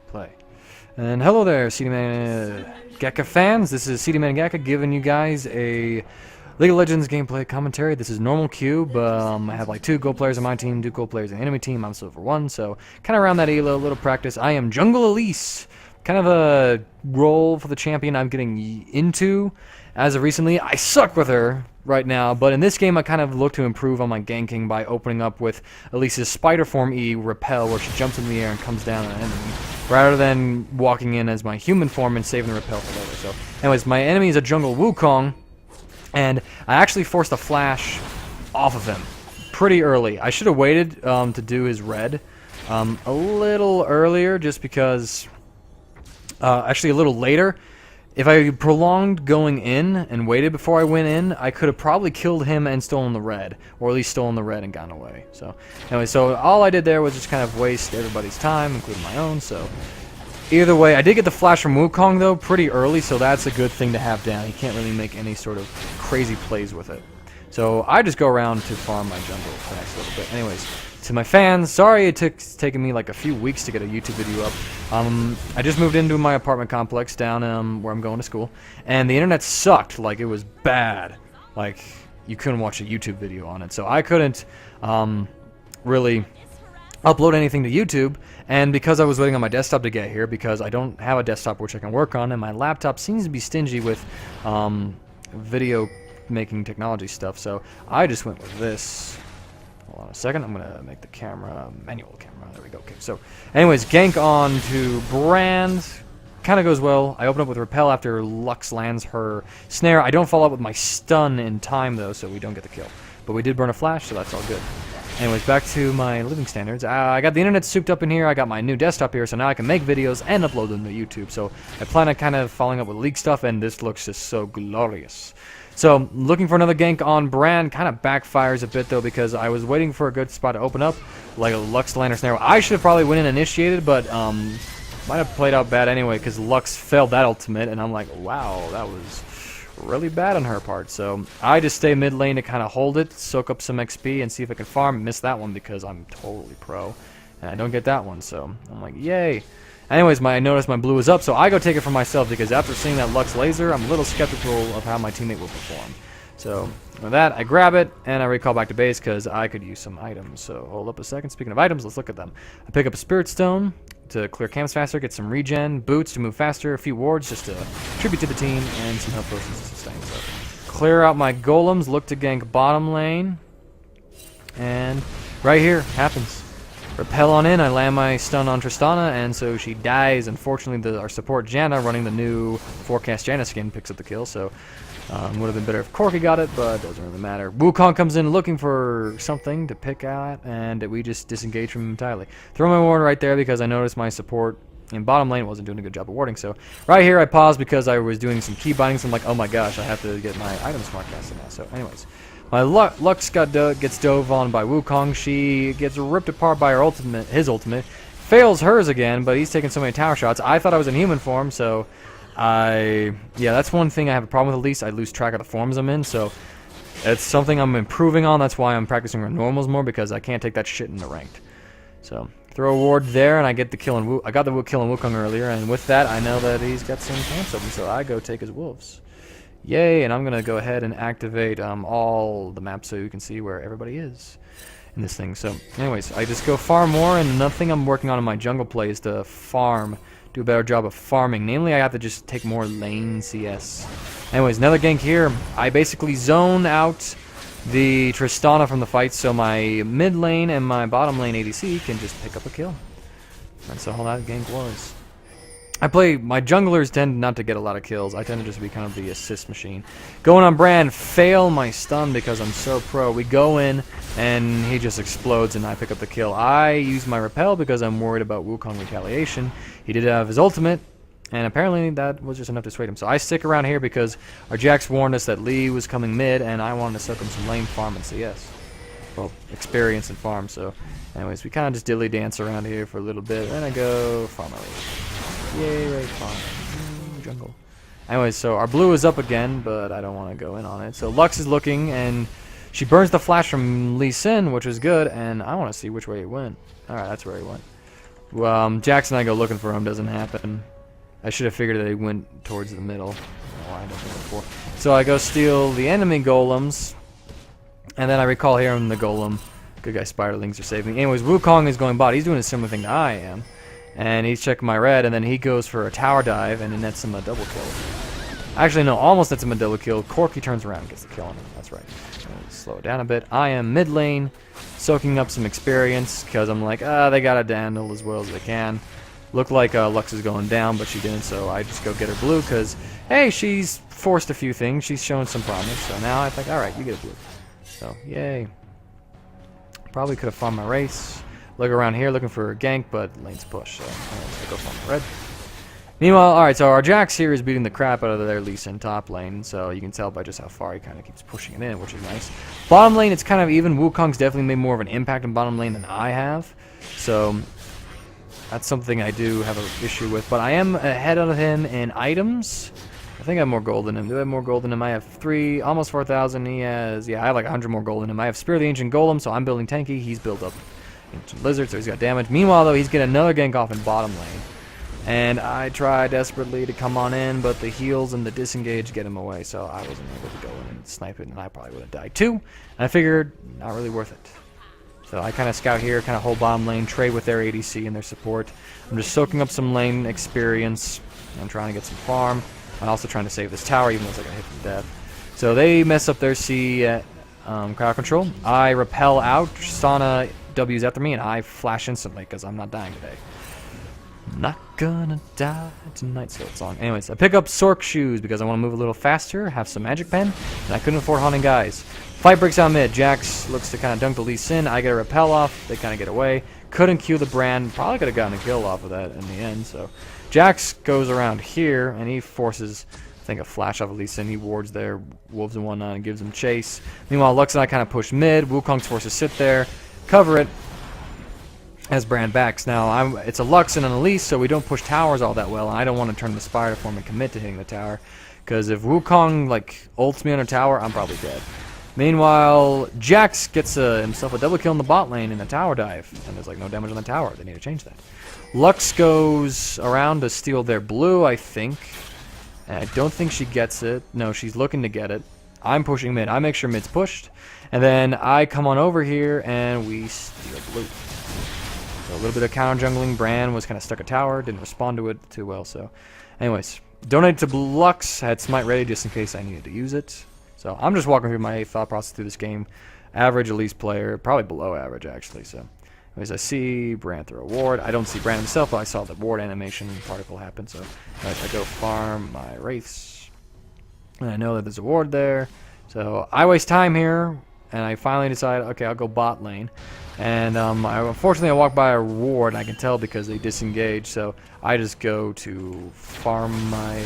Play. And hello there, CD Man Gakka fans. This is CD Man Gakka giving you guys a League of Legends gameplay commentary. This is normal cube. I have like 2 gold players on my team, 2 gold players on the enemy team. I'm silver 1, so kind of around that Elo, little practice. I am Jungle Elise. Kind of a role for the champion I'm getting into as of recently. I suck with her right now, but in this game I kind of look to improve on my ganking by opening up with Elise's spider form E, Repel, where she jumps in the air and comes down on an enemy, rather than walking in as my human form and saving the Repel for later. So anyways, my enemy is a jungle Wukong, and I actually forced a flash off of him pretty early. I should have waited to do his red a little earlier, just because actually a little later. If I prolonged going in and waited before I went in, I could have probably killed him and stolen the red, or at least stolen the red and gone away. So anyway, so all I did there was just kind of waste everybody's time, including my own. So either way, I did get the flash from Wukong though pretty early, so that's a good thing to have down. He can't really make any sort of crazy plays with it. So I just go around to farm my jungle for the next little bit. Anyways, to my fans, sorry it's taken me like a few weeks to get a YouTube video up. I just moved into my apartment complex down where I'm going to school, and the internet sucked. Like, it was bad. Like, you couldn't watch a YouTube video on it, so I couldn't really upload anything to YouTube. And because I was waiting on my desktop to get here, because I don't have a desktop which I can work on, and my laptop seems to be stingy with video making technology stuff, so I just went with this. Hold on a second, I'm gonna make the camera manual camera. There we go. Okay, so anyways, gank on to Brand. Kind of goes well. I open up with Repel after Lux lands her snare. I don't follow up with my stun in time though, so we don't get the kill. But we did burn a flash, so that's all good. Anyways, back to my living standards. I got the internet souped up in here. I got my new desktop here, so now I can make videos and upload them to YouTube. So I plan on kind of following up with leak stuff, and this looks just so glorious. So, looking for another gank on Brand. Kind of backfires a bit, though, because I was waiting for a good spot to open up, like a Lux Lantern Snare. I should have probably went in and initiated, but might have played out bad anyway, because Lux failed that ultimate, and I'm like, wow, that was really bad on her part. So, I just stay mid lane to kind of hold it, soak up some XP, and see if I can farm. Miss that one because I'm totally pro, and I don't get that one, so I'm like, yay. Anyways, I noticed my blue is up, so I go take it for myself, because after seeing that Lux laser, I'm a little skeptical of how my teammate will perform. So, with that, I grab it, and I recall back to base, because I could use some items. So, hold up a second. Speaking of items, let's look at them. I pick up a Spirit Stone to clear camps faster, get some regen, boots to move faster, a few wards just to tribute to the team, and some health potions to sustain. So, clear out my golems, look to gank bottom lane, and right here, happens. Repel on in, I land my stun on Tristana, and so she dies. Unfortunately, our support Janna, running the new Forecast Janna skin, picks up the kill, so would have been better if Corki got it, but doesn't really matter. Wukong comes in looking for something to pick at, and we just disengage from him entirely. Throw my ward right there because I noticed my support in bottom lane wasn't doing a good job of warding, so right here I paused because I was doing some key bindings. I'm like, oh my gosh, I have to get my item smart casted now. So anyways, my Lux gets dove on by Wukong. She gets ripped apart by his ultimate. Fails hers again, but he's taking so many tower shots. I thought I was in human form, so yeah, that's one thing I have a problem with. At least I lose track of the forms I'm in, so it's something I'm improving on. That's why I'm practicing on normals more, because I can't take that shit in the ranked. So throw a ward there, and I get the kill on I got the kill on Wukong earlier, and with that I know that he's got some camps open, so I go take his wolves. Yay, and I'm going to go ahead and activate all the maps so you can see where everybody is in this thing. So anyways, I just go farm more, and nothing I'm working on in my jungle play is to farm, do a better job of farming. Namely, I have to just take more lane CS. Anyways, another gank here. I basically zone out the Tristana from the fight, so my mid lane and my bottom lane ADC can just pick up a kill. That's all that gank was. My junglers tend not to get a lot of kills. I tend to just be kind of the assist machine. Going on Brand, fail my stun because I'm so pro. We go in, and he just explodes, and I pick up the kill. I use my Repel because I'm worried about Wukong retaliation. He did have his ultimate, and apparently that was just enough to sway him. So I stick around here because our Jax warned us that Lee was coming mid, and I wanted to soak him some lane farm and CS. Well, experience and farm, so anyways, we kind of just dilly dance around here for a little bit, and I go farm away. Yay, right, farm. Jungle. Anyways, so our blue is up again, but I don't want to go in on it. So Lux is looking, and she burns the flash from Lee Sin, which was good, and I want to see which way he went. Alright, that's where he went. Jax and I go looking for him, doesn't happen. I should have figured that he went towards the middle. Before. So I go steal the enemy golems, and then I recall hearing the golem. Good guy spiderlings are saving me. Anyways, Wukong is going bot. He's doing a similar thing to I am. And he's checking my red, and then he goes for a tower dive, and it nets him a double kill. Actually, no, almost nets him a double kill. Corky turns around and gets the kill on him. That's right. Slow it down a bit. I am mid lane, soaking up some experience, because I'm like, they got to handle as well as they can. Looked like Lux is going down, but she didn't, so I just go get her blue, because, hey, she's forced a few things. She's shown some promise, so now I think, alright, you get a blue. So, yay. Probably could have farmed my race. Look around here looking for a gank, but lane's push, so I go farm red. Meanwhile, alright, so our Jax here is beating the crap out of their Elise in top lane, so you can tell by just how far he kind of keeps pushing it in, which is nice. Bottom lane, it's kind of even. Wukong's definitely made more of an impact in bottom lane than I have, so that's something I do have an issue with. But I am ahead of him in items. I think I have more gold than him. Do I have more gold than him? I have 3, almost 4,000. He has, yeah, I have like 100 more gold than him. I have Spear of the Ancient Golem, so I'm building tanky. He's built up Ancient Lizard, so he's got damage. Meanwhile, though, he's getting another gank off in bottom lane. And I try desperately to come on in, but the heals and the disengage get him away, so I wasn't able to go in and snipe it, and I probably would have died too. And I figured, not really worth it. So I kind of scout here, kind of hold bottom lane, trade with their ADC and their support. I'm just soaking up some lane experience. I'm trying to get some farm. I'm also trying to save this tower, even though it's like a hit from death. So they mess up their C crowd control. I repel out. Tristana W's after me, and I flash instantly because I'm not dying today. Not gonna die tonight, so it's on. Anyways, I pick up Sork shoes because I want to move a little faster, have some magic pen, and I couldn't afford haunting guys. Fight breaks out mid. Jax looks to kind of dunk the Lee Sin. I get a repel off. They kind of get away. Couldn't Q the brand. Probably could have gotten a kill off of that in the end. So Jax goes around here, and he forces, I think, a flash off of Lee Sin. He wards their wolves and whatnot and gives them chase. Meanwhile, Lux and I kind of push mid. Wukong's forced to sit there, cover it, as Brand backs. Now, it's a Lux and an Elise, so we don't push towers all that well, and I don't want to turn the Spire form and commit to hitting the tower, because if Wukong, like, ults me on a tower, I'm probably dead. Meanwhile, Jax gets himself a double kill in the bot lane in a tower dive, and there's, like, no damage on the tower. They need to change that. Lux goes around to steal their blue, I think. And I don't think she gets it. No, she's looking to get it. I'm pushing mid. I make sure mid's pushed, and then I come on over here, and we steal blue. So a little bit of counter jungling. Bran was kind of stuck at tower, didn't respond to it too well. So, anyways, donated to Lux, had Smite ready just in case I needed to use it. So I'm just walking through my thought process through this game. Average Elise player, probably below average actually. So, anyways, I see Bran throw a ward. I don't see Bran himself, but I saw the ward animation particle happen. So, anyways, I go farm my wraiths, and I know that there's a ward there. So I waste time here, and I finally decide, okay, I'll go bot lane. And unfortunately I walk by a ward, and I can tell because they disengage, so I just go to farm my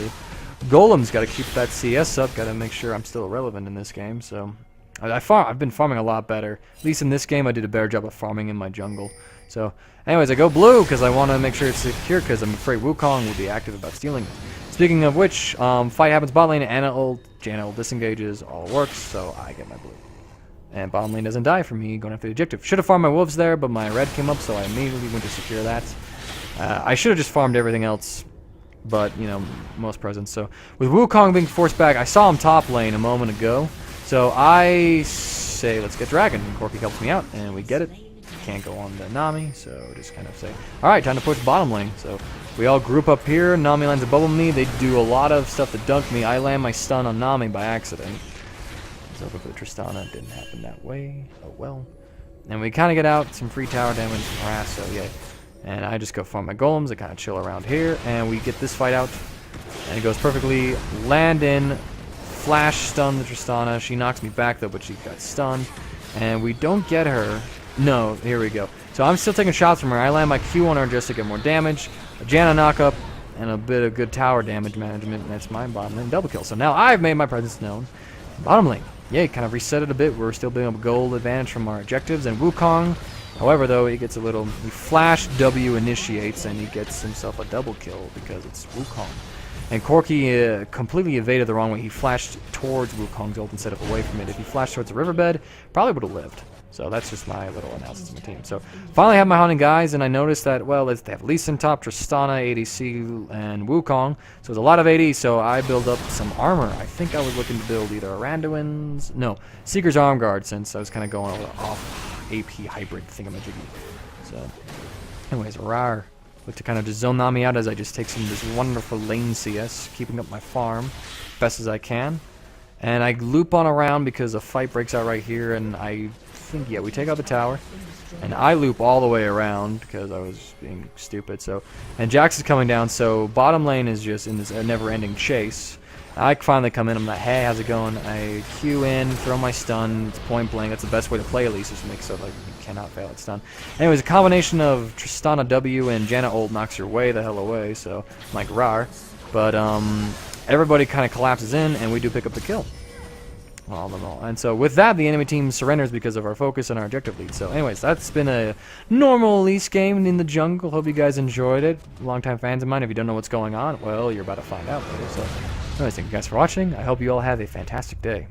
golems. Got to keep that CS up, got to make sure I'm still relevant in this game. So I've been farming a lot better. At least in this game I did a better job of farming in my jungle. So anyways, I go blue because I want to make sure it's secure, because I'm afraid Wukong will be active about stealing it. Speaking of which, fight happens bot lane, Ana ult, Janna ult disengages, all works, so I get my blue. And bottom lane doesn't die for me going after the objective. Should have farmed my wolves there, but my red came up, so I immediately went to secure that. I should have just farmed everything else, but, you know, most presents. So with Wukong being forced back, I saw him top lane a moment ago. So I say, let's get Dragon. And Corky helps me out, and we get it. Can't go on the Nami, so just kind of say, alright, time to push bottom lane. So we all group up here. Nami lands a bubble on me. They do a lot of stuff to dunk me. I land my stun on Nami by accident. So for the Tristana, it didn't happen that way. Oh well. And we kind of get out some free tower damage from harass, so yay. And I just go farm my golems. I kind of chill around here, and we get this fight out. And it goes perfectly. Land in, flash stun the Tristana. She knocks me back though, but she got stunned. And we don't get her. No, here we go. So I'm still taking shots from her. I land my Q on her just to get more damage. A Janna knock up, and a bit of good tower damage management, and that's my bottom lane double kill. So now I've made my presence known. Bottom lane. Yeah, kind of reset it a bit. We're still building up a gold advantage from our objectives. And Wukong, however, though, he gets a little... He flash W initiates, and he gets himself a double kill because it's Wukong. And Corky completely evaded the wrong way. He flashed towards Wukong's ult instead of away from it. If he flashed towards the riverbed, probably would have lived. So that's just my little analysis of my team. So finally have my hunting guys, and I noticed that, well, they have Lee Sin top, Tristana, ADC, and Wukong. So there's a lot of AD, so I build up some armor. I think I was looking to build either a Randuin's, no, Seeker's Arm Guard, since I was kind of going off AP hybrid thingamajiggy. So anyways, rar. Look to kind of just zone me out as I just take some of this wonderful lane CS, keeping up my farm best as I can. And I loop on around because a fight breaks out right here, and I think, yeah, we take out the tower. And I loop all the way around because I was being stupid. So, and Jax is coming down, so bottom lane is just in this never-ending chase. I finally come in, I'm like, hey, how's it going? I Q in, throw my stun, it's point blank. That's the best way to play Elise, is to make so like you cannot fail at stun. Anyways, a combination of Tristana W and Janna ult knocks your way the hell away, so I'm like, rar. But everybody kind of collapses in, and we do pick up the kill. All in all. And so with that, the enemy team surrenders because of our focus and our objective lead. So anyways, that's been a normal Elise game in the jungle. Hope you guys enjoyed it. Longtime fans of mine, if you don't know what's going on, well, you're about to find out later. So anyways, thank you guys for watching. I hope you all have a fantastic day.